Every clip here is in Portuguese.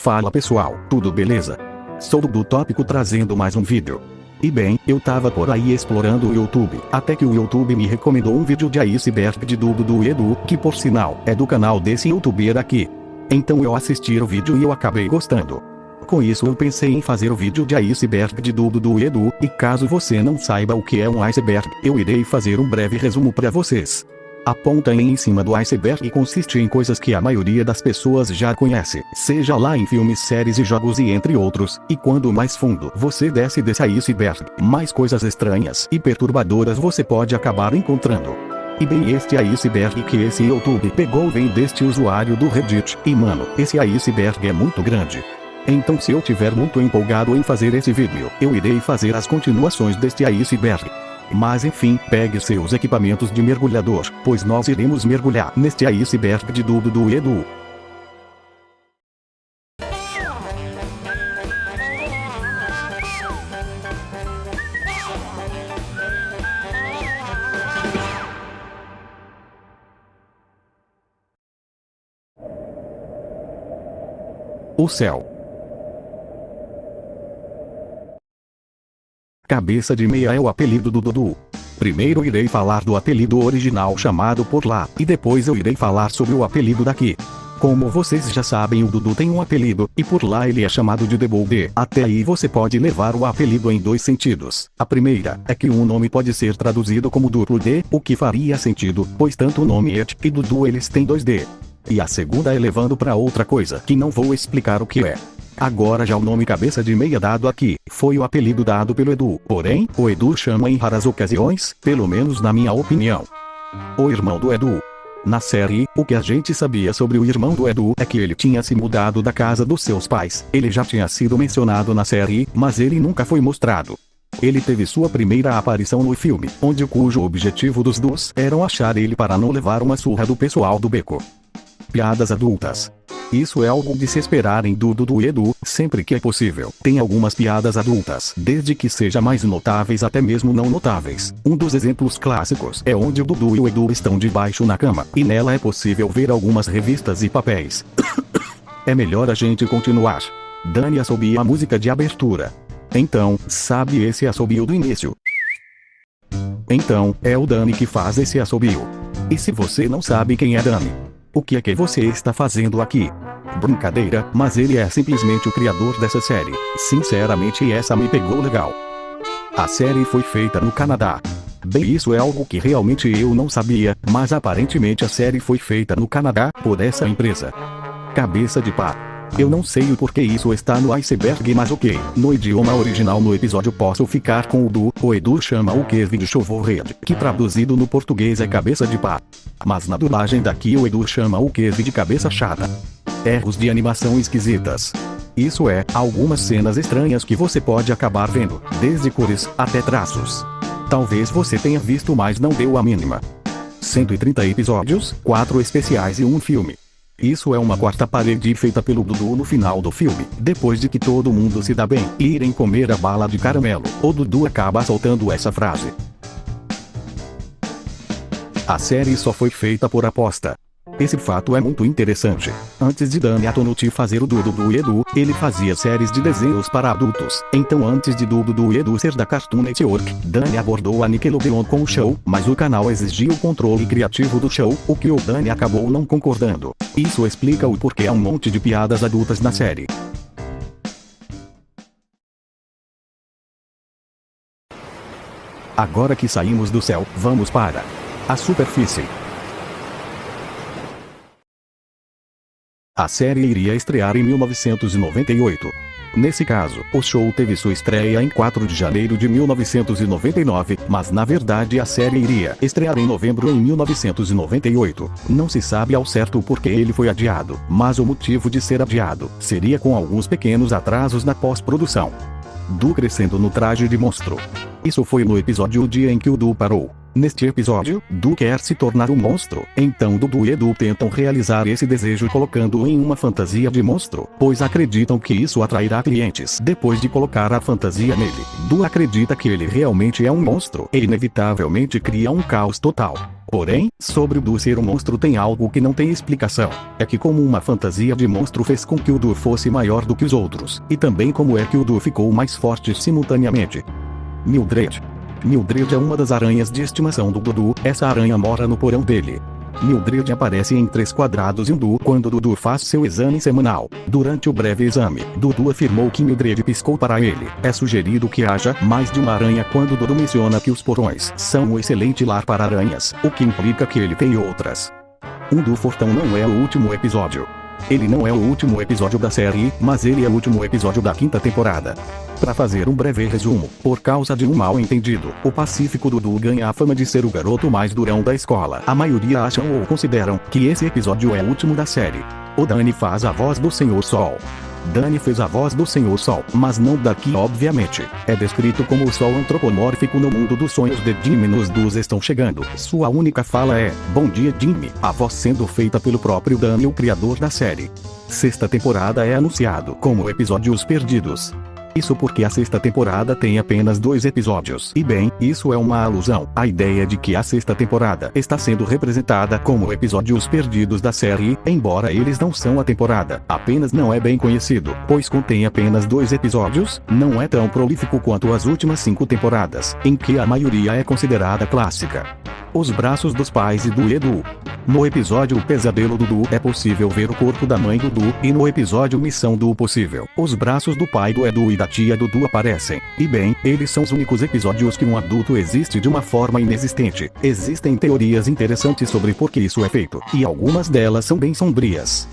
Fala pessoal, tudo beleza? Sou do Tópico trazendo mais um vídeo. E bem, eu tava por aí explorando o YouTube, até que o YouTube me recomendou um vídeo de Iceberg de Dudu Edu, que por sinal, é do canal desse youtuber aqui. Então eu assisti o vídeo e eu acabei gostando. Com isso eu pensei em fazer o vídeo de Iceberg de Dudu Edu, e caso você não saiba o que é um iceberg, eu irei fazer um breve resumo para vocês. A ponta em cima do iceberg consiste em coisas que a maioria das pessoas já conhece, seja lá em filmes, séries e jogos e entre outros, e quando mais fundo você desce desse iceberg, mais coisas estranhas e perturbadoras você pode acabar encontrando. E bem, este iceberg que esse YouTube pegou vem deste usuário do Reddit, e mano, esse iceberg é muito grande. Então se eu tiver muito empolgado em fazer esse vídeo, eu irei fazer as continuações deste iceberg. Mas enfim, pegue seus equipamentos de mergulhador, pois nós iremos mergulhar neste iceberg de Dudu Edu. O céu. Cabeça de meia é o apelido do Dudu. Primeiro irei falar do apelido original chamado por lá, e depois eu irei falar sobre o apelido daqui. Como vocês já sabem, o Dudu tem um apelido, e por lá ele é chamado de Debode. Até aí você pode levar o apelido em dois sentidos. A primeira é que um nome pode ser traduzido como duplo D, o que faria sentido, pois tanto o nome Et e Dudu eles têm 2D. E a segunda é levando para outra coisa que não vou explicar o que é. Agora já o nome cabeça de meia dado aqui, foi o apelido dado pelo Edu, porém, o Edu chama em raras ocasiões, pelo menos na minha opinião. O irmão do Edu. Na série, o que a gente sabia sobre o irmão do Edu é que ele tinha se mudado da casa dos seus pais. Ele já tinha sido mencionado na série, mas ele nunca foi mostrado. Ele teve sua primeira aparição no filme, onde cujo objetivo dos dois eram achar ele para não levar uma surra do pessoal do beco. Piadas adultas. Isso é algo de se esperar em Dudu Edu, sempre que é possível. Tem algumas piadas adultas, desde que sejam mais notáveis até mesmo não notáveis. Um dos exemplos clássicos é onde o Dudu e o Edu estão debaixo na cama, e nela é possível ver algumas revistas e papéis. É melhor a gente continuar. Dani assobia a música de abertura. Então, sabe esse assobio do início? Então, é o Dani que faz esse assobio. E se você não sabe quem é Dani, o que é que você está fazendo aqui? Brincadeira, mas ele é simplesmente o criador dessa série. Sinceramente, essa me pegou legal. A série foi feita no Canadá. Bem, isso é algo que realmente eu não sabia, mas aparentemente a série foi feita no Canadá, por essa empresa. Cabeça de pá. Eu não sei o porquê isso está no iceberg, mas ok. No idioma original no episódio posso ficar com o Du. O Edu chama o Kevin de Chovorred, que traduzido no português é cabeça de pá. Mas na dublagem daqui o Edu chama o Kevin de cabeça chata. Erros de animação esquisitas. Isso é, algumas cenas estranhas que você pode acabar vendo, desde cores até traços. Talvez você tenha visto, mas não deu a mínima. 130 episódios, 4 especiais e um filme. Isso é uma quarta parede feita pelo Dudu no final do filme. Depois de que todo mundo se dá bem e irem comer a bala de caramelo, o Dudu acaba soltando essa frase. A série só foi feita por aposta. Esse fato é muito interessante. Antes de Dani Antonucci fazer o Dudu Edu, ele fazia séries de desenhos para adultos. Então antes de Dudu Edu ser da Cartoon Network, Dani abordou a Nickelodeon com o show, mas o canal exigia o controle criativo do show, o que o Dani acabou não concordando. Isso explica o porquê há um monte de piadas adultas na série. Agora que saímos do céu, vamos para a superfície. A série iria estrear em 1998. Nesse caso, o show teve sua estreia em 4 de janeiro de 1999, mas na verdade a série iria estrear em novembro em 1998. Não se sabe ao certo o porquê ele foi adiado, mas o motivo de ser adiado seria com alguns pequenos atrasos na pós-produção. Du crescendo no traje de monstro. Isso foi no episódio O Dia em que o Du Parou. Neste episódio, Du quer se tornar um monstro, então Dudu e Edu tentam realizar esse desejo colocando-o em uma fantasia de monstro, pois acreditam que isso atrairá clientes. Depois de colocar a fantasia nele, Du acredita que ele realmente é um monstro e inevitavelmente cria um caos total. Porém, sobre o Du ser um monstro tem algo que não tem explicação. É que como uma fantasia de monstro fez com que o Du fosse maior do que os outros, e também como é que o Du ficou mais forte simultaneamente. Mildred. Mildred é uma das aranhas de estimação do Dudu, essa aranha mora no porão dele. Mildred aparece em 3 quadrados em Dudu quando Dudu faz seu exame semanal. Durante o breve exame, Dudu afirmou que Mildred piscou para ele. É sugerido que haja mais de uma aranha quando Dudu menciona que os porões são um excelente lar para aranhas, o que implica que ele tem outras. Do Fortão não é o último episódio. Ele não é o último episódio da série, mas ele é o último episódio da 5ª temporada. Para fazer um breve resumo, por causa de um mal-entendido, o Pacífico Dudu ganha a fama de ser o garoto mais durão da escola. A maioria acham ou consideram que esse episódio é o último da série. O Danny faz a voz do Senhor Sol. Danny fez a voz do Senhor Sol, mas não daqui obviamente. É descrito como o sol antropomórfico no mundo dos sonhos de Jimmy nos Dus estão chegando. Sua única fala é, bom dia Jimmy, a voz sendo feita pelo próprio Danny, o criador da série. 6ª temporada é anunciado como episódios perdidos. Isso porque a 6ª temporada tem apenas 2 episódios. E bem, isso é uma alusão à ideia de que a 6ª temporada está sendo representada como episódios perdidos da série, embora eles não são a temporada. Apenas não é bem conhecido, pois contém apenas 2 episódios, não é tão prolífico quanto as últimas 5 temporadas, em que a maioria é considerada clássica. Os braços dos pais e do Edu. No episódio O Pesadelo do Du é possível ver o corpo da mãe do Du, e no episódio Missão do Possível, os braços do pai do Edu e da tia do Du aparecem. E bem, eles são os únicos episódios que um adulto existe de uma forma inexistente. Existem teorias interessantes sobre por que isso é feito, e algumas delas são bem sombrias.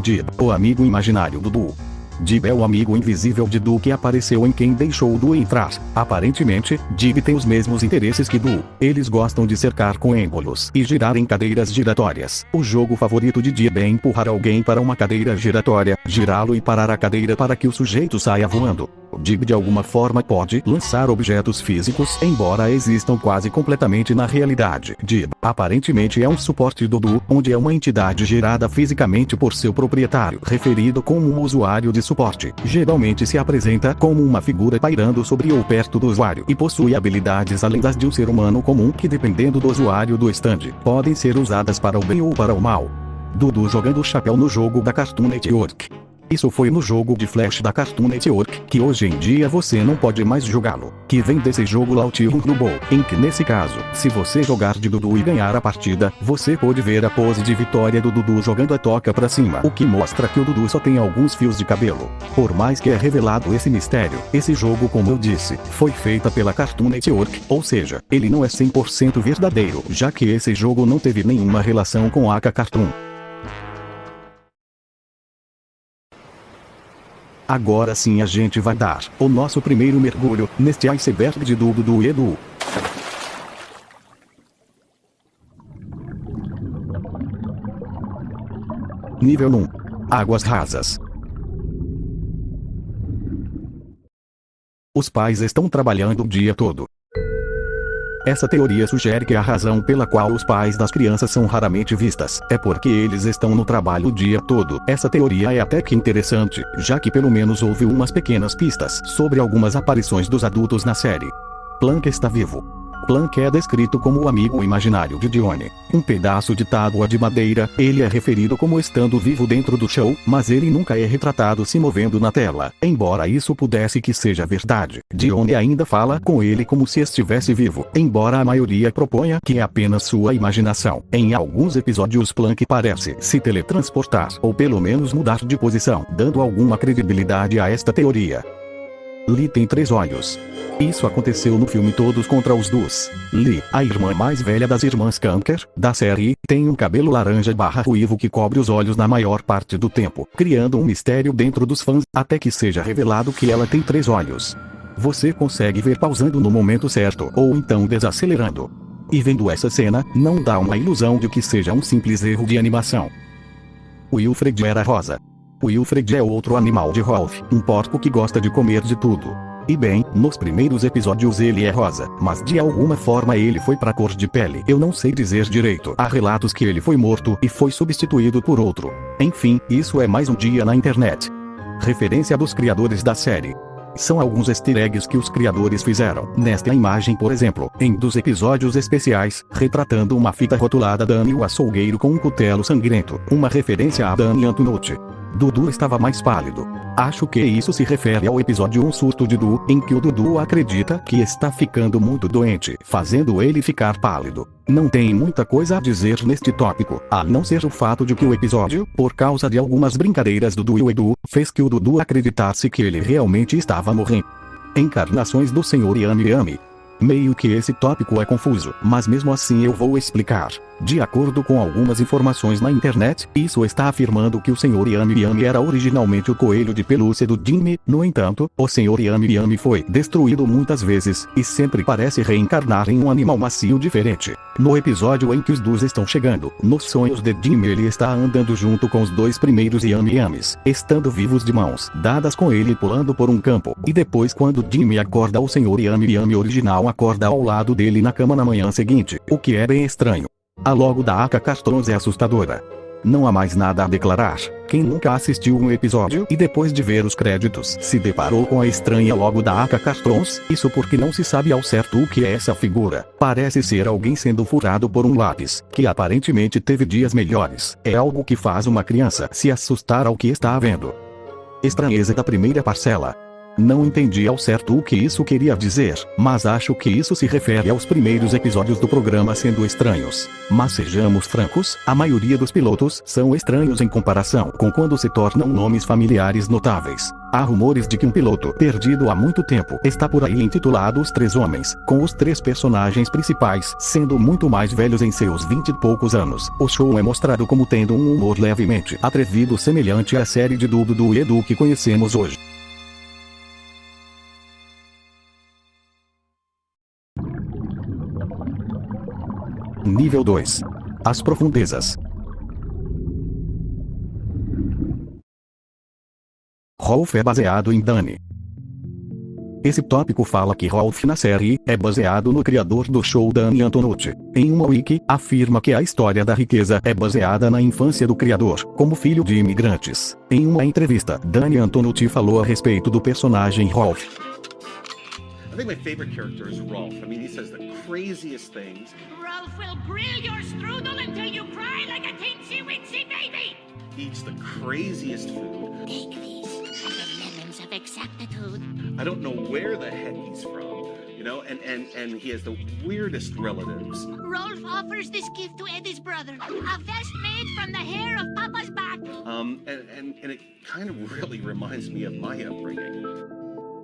Dib, o amigo imaginário do Du. Dib é o amigo invisível de Du que apareceu em Quem Deixou Du Entrar. Aparentemente, Dib tem os mesmos interesses que Du. Eles gostam de cercar com êmbolos e girar em cadeiras giratórias. O jogo favorito de Dib é empurrar alguém para uma cadeira giratória, girá-lo e parar a cadeira para que o sujeito saia voando. Dib de alguma forma pode lançar objetos físicos, embora existam quase completamente na realidade. Dib, aparentemente é um suporte do Du, onde é uma entidade gerada fisicamente por seu proprietário, referido como um usuário de suporte. Geralmente se apresenta como uma figura pairando sobre ou perto do usuário e possui habilidades além das de um ser humano comum que, dependendo do usuário do stand, podem ser usadas para o bem ou para o mal. Dudu jogando o chapéu no jogo da Cartoon Network. Isso foi no jogo de Flash da Cartoon Network, que hoje em dia você não pode mais jogá-lo, que vem desse jogo Lautiron Global, em que nesse caso, se você jogar de Dudu e ganhar a partida, você pode ver a pose de vitória do Dudu jogando a toca pra cima, o que mostra que o Dudu só tem alguns fios de cabelo. Por mais que é revelado esse mistério, esse jogo, como eu disse, foi feita pela Cartoon Network, ou seja, ele não é 100% verdadeiro, já que esse jogo não teve nenhuma relação com a Cartoon. Agora sim a gente vai dar o nosso primeiro mergulho neste iceberg de Dudu e Edu. Nível 1. Águas rasas. Os pais estão trabalhando o dia todo. Essa teoria sugere que a razão pela qual os pais das crianças são raramente vistas é porque eles estão no trabalho o dia todo. Essa teoria é até que interessante, já que pelo menos houve umas pequenas pistas sobre algumas aparições dos adultos na série. Plank está vivo. Plank é descrito como o amigo imaginário de Dione. Um pedaço de tábua de madeira, ele é referido como estando vivo dentro do show, mas ele nunca é retratado se movendo na tela. Embora isso pudesse que seja verdade, Dione ainda fala com ele como se estivesse vivo, embora a maioria proponha que é apenas sua imaginação. Em alguns episódios Plank parece se teletransportar, ou pelo menos mudar de posição, dando alguma credibilidade a esta teoria. Lee tem 3 olhos. Isso aconteceu no filme Todos contra os Dus. Lee, a irmã mais velha das irmãs Kanker, da série, tem um cabelo laranja/ruivo que cobre os olhos na maior parte do tempo, criando um mistério dentro dos fãs, até que seja revelado que ela tem 3 olhos. Você consegue ver pausando no momento certo, ou então desacelerando. E vendo essa cena, não dá uma ilusão de que seja um simples erro de animação. Wilfred era rosa. Wilfred é outro animal de Rolf, um porco que gosta de comer de tudo. E bem, nos primeiros episódios ele é rosa, mas de alguma forma ele foi pra cor de pele. Eu não sei dizer direito. Há relatos que ele foi morto e foi substituído por outro. Enfim, isso é mais um dia na internet. Referência dos criadores da série. São alguns easter eggs que os criadores fizeram. Nesta imagem, por exemplo, em dos episódios especiais, retratando uma fita rotulada Dani o açougueiro com um cutelo sangrento, uma referência a Dani Antonucci. Dudu estava mais pálido. Acho que isso se refere ao episódio Um Surto de Du, em que o Dudu acredita que está ficando muito doente, fazendo ele ficar pálido. Não tem muita coisa a dizer neste tópico, a não ser o fato de que o episódio, por causa de algumas brincadeiras do Du e o Edu, fez que o Dudu acreditasse que ele realmente estava morrendo. Encarnações do Sr. Yami Yami. Meio que esse tópico é confuso, mas mesmo assim eu vou explicar. De acordo com algumas informações na internet, isso está afirmando que o Sr. Yami Yami era originalmente o coelho de pelúcia do Jimmy. No entanto, o Sr. Yami Yami foi destruído muitas vezes, e sempre parece reencarnar em um animal macio diferente. No episódio em que os dois estão chegando, nos sonhos de Jimmy ele está andando junto com os dois primeiros Yami Yamis, estando vivos de mãos dadas com ele pulando por um campo, e depois quando Jimmy acorda o Sr. Yami Yami original acorda ao lado dele na cama na manhã seguinte, o que é bem estranho. A logo da Aka Castrons é assustadora. Não há mais nada a declarar. Quem nunca assistiu um episódio e depois de ver os créditos se deparou com a estranha logo da Aka Castrons? Isso porque não se sabe ao certo o que é essa figura. Parece ser alguém sendo furado por um lápis, que aparentemente teve dias melhores. É algo que faz uma criança se assustar ao que está vendo. Estranheza da primeira parcela. Não entendi ao certo o que isso queria dizer, mas acho que isso se refere aos primeiros episódios do programa sendo estranhos. Mas sejamos francos, a maioria dos pilotos são estranhos em comparação com quando se tornam nomes familiares notáveis. Há rumores de que um piloto perdido há muito tempo está por aí intitulado Os Três Homens, com os três personagens principais sendo muito mais velhos em seus 20 e poucos anos. O show é mostrado como tendo um humor levemente atrevido semelhante à série de Dudu e Edu que conhecemos hoje. Nível 2. As profundezas. Rolf é baseado em Dani. Esse tópico fala que Rolf na série é baseado no criador do show Dani Antonucci. Em uma wiki, afirma que a história da riqueza é baseada na infância do criador, como filho de imigrantes. Em uma entrevista, Dani Antonucci falou a respeito do personagem Rolf. I think my favorite character is Rolf. I mean, he says the craziest things. Rolf will grill your strudel until you cry like a teensy-weensy baby. Eats the craziest food. Take these, and the lemons of exactitude. I don't know where the heck he's from, you know, and he has the weirdest relatives. Rolf offers this gift to Eddie's brother, a vest made from the hair of Papa's back. And it kind of really reminds me of my upbringing.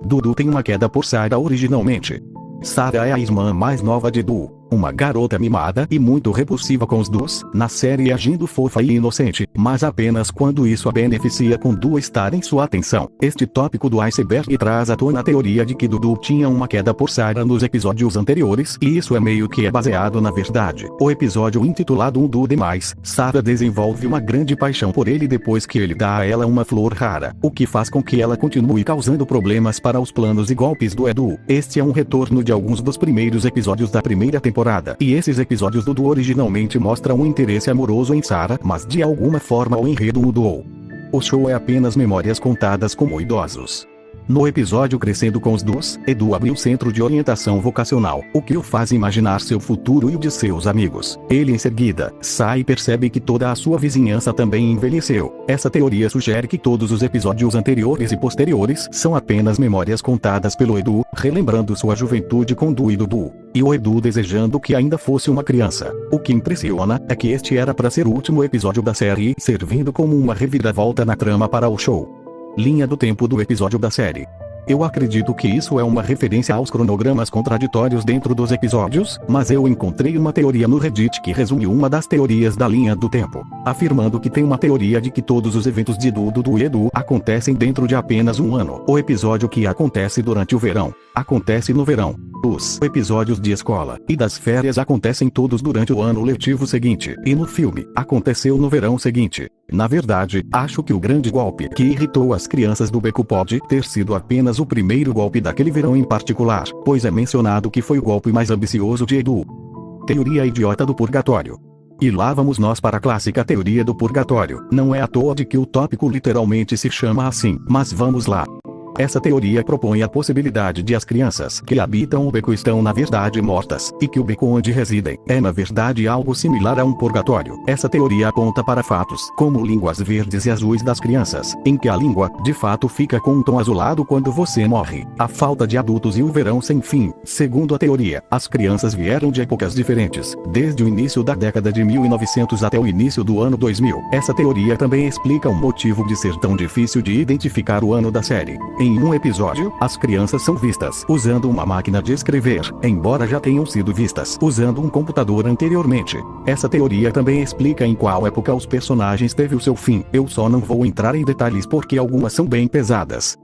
Dudu tem uma queda por Sarah originalmente. Sarah é a irmã mais nova de Du, uma garota mimada e muito repulsiva com os Dus, na série agindo fofa e inocente, mas apenas quando isso a beneficia com Du estar em sua atenção. Este tópico do iceberg traz à tona a teoria de que Dudu tinha uma queda por Sarah nos episódios anteriores, e isso é meio que baseado na verdade. O episódio intitulado Um Du Demais, Sarah desenvolve uma grande paixão por ele depois que ele dá a ela uma flor rara, o que faz com que ela continue causando problemas para os planos e golpes do Edu. Este é um retorno de alguns dos primeiros episódios da primeira temporada, e esses episódios do Du originalmente mostram um interesse amoroso em Sarah, mas de alguma forma o enredo mudou. O show é apenas memórias contadas como idosos. No episódio Crescendo com os Dus, Edu abre um centro de orientação vocacional, o que o faz imaginar seu futuro e o de seus amigos. Ele em seguida sai e percebe que toda a sua vizinhança também envelheceu. Essa teoria sugere que todos os episódios anteriores e posteriores são apenas memórias contadas pelo Edu, relembrando sua juventude com Du e Dudu, e o Edu desejando que ainda fosse uma criança. O que impressiona é que este era para ser o último episódio da série, servindo como uma reviravolta na trama para o show. Linha do tempo do episódio da série. Eu acredito que isso é uma referência aos cronogramas contraditórios dentro dos episódios, mas eu encontrei uma teoria no Reddit que resume uma das teorias da linha do tempo, afirmando que tem uma teoria de que todos os eventos de Dudu e Edu acontecem dentro de apenas um ano. O episódio que acontece durante o verão acontece no verão. Os episódios de escola e das férias acontecem todos durante o ano letivo seguinte, e no filme aconteceu no verão seguinte. Na verdade, acho que o grande golpe que irritou as crianças do beco pode ter sido apenas o primeiro golpe daquele verão em particular, pois é mencionado que foi o golpe mais ambicioso de Edu. Teoria idiota do purgatório. E lá vamos nós para a clássica teoria do purgatório. Não é à toa de que o tópico literalmente se chama assim, mas vamos lá. Essa teoria propõe a possibilidade de as crianças que habitam o beco estão na verdade mortas, e que o beco onde residem é na verdade algo similar a um purgatório. Essa teoria aponta para fatos como línguas verdes e azuis das crianças, em que a língua, de fato fica com um tom azulado quando você morre, a falta de adultos e o verão sem fim. Segundo a teoria, as crianças vieram de épocas diferentes, desde o início da década de 1900 até o início do ano 2000. Essa teoria também explica o motivo de ser tão difícil de identificar o ano da série. Em um episódio, as crianças são vistas usando uma máquina de escrever, embora já tenham sido vistas usando um computador anteriormente. Essa teoria também explica em qual época os personagens teve o seu fim. Eu só não vou entrar em detalhes porque algumas são bem pesadas.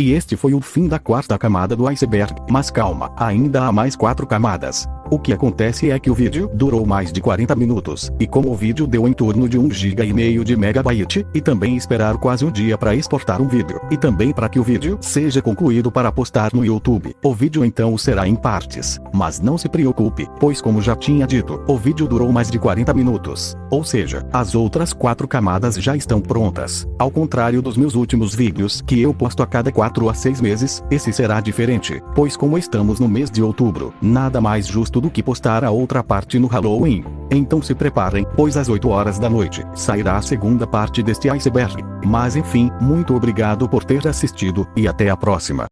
E este foi o fim da quarta camada do iceberg, mas calma, ainda há mais 4 camadas. O que acontece é que o vídeo durou mais de 40 minutos, e como o vídeo deu em torno de 1,5 GB de megabyte, e também esperar quase um dia para exportar um vídeo, e também para que o vídeo seja concluído para postar no YouTube, o vídeo então será em partes. Mas não se preocupe, pois como já tinha dito, o vídeo durou mais de 40 minutos. Ou seja, as outras 4 camadas já estão prontas. Ao contrário dos meus últimos vídeos, que eu posto a cada 4 a 6 meses, esse será diferente, pois como estamos no mês de outubro, nada mais justo do que postar a outra parte no Halloween. Então se preparem, pois às 8 horas da noite, sairá a segunda parte deste iceberg. Mas enfim, muito obrigado por ter assistido, e até a próxima.